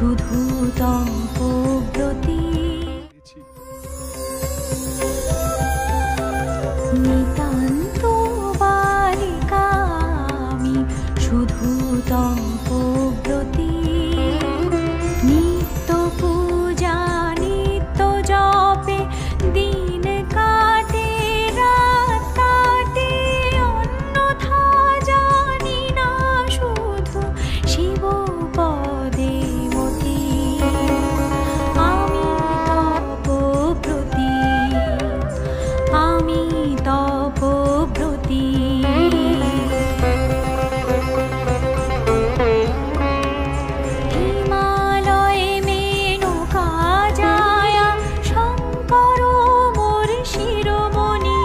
শুধু তপব্রতী নিতান্ত বালিকা আমি, শুধু তপব্রতী। নিত্য পূজা নিত্য জপে দিন কাটে রাত কাটে, অন্যথা জানি না শুধু শিব পদে মতি। আমি তপব্রতী, আমি তপব্রতী। হিমালয়ে মেনকা যায়া শঙ্কর মোর শিরোমণি।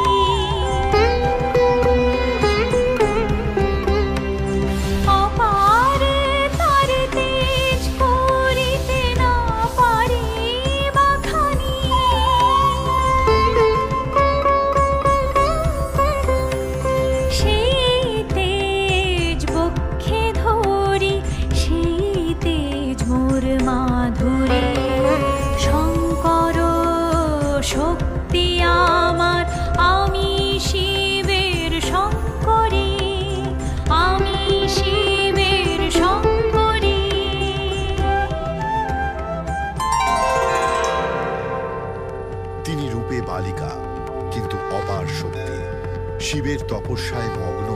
অপারে তার তেজ করিতে না পারি বাখানি। সেই তেজ বক্ষে ধরি, সেই তেজ মোর মাধুরী। শঙ্কর শক্তি আমার, আমি শিবের শঙ্করী, আমি শিবের শঙ্করী। তিনি রূপে বালিকা কিন্তু অপার শক্তি। শিবের তপস্যায় মগ্ন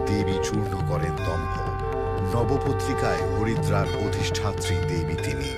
দেবী চূর্ণ করেন দম্ভ। নবপত্রিকায় হরিদ্রার অধিষ্ঠাত্রী দেবী তিনি।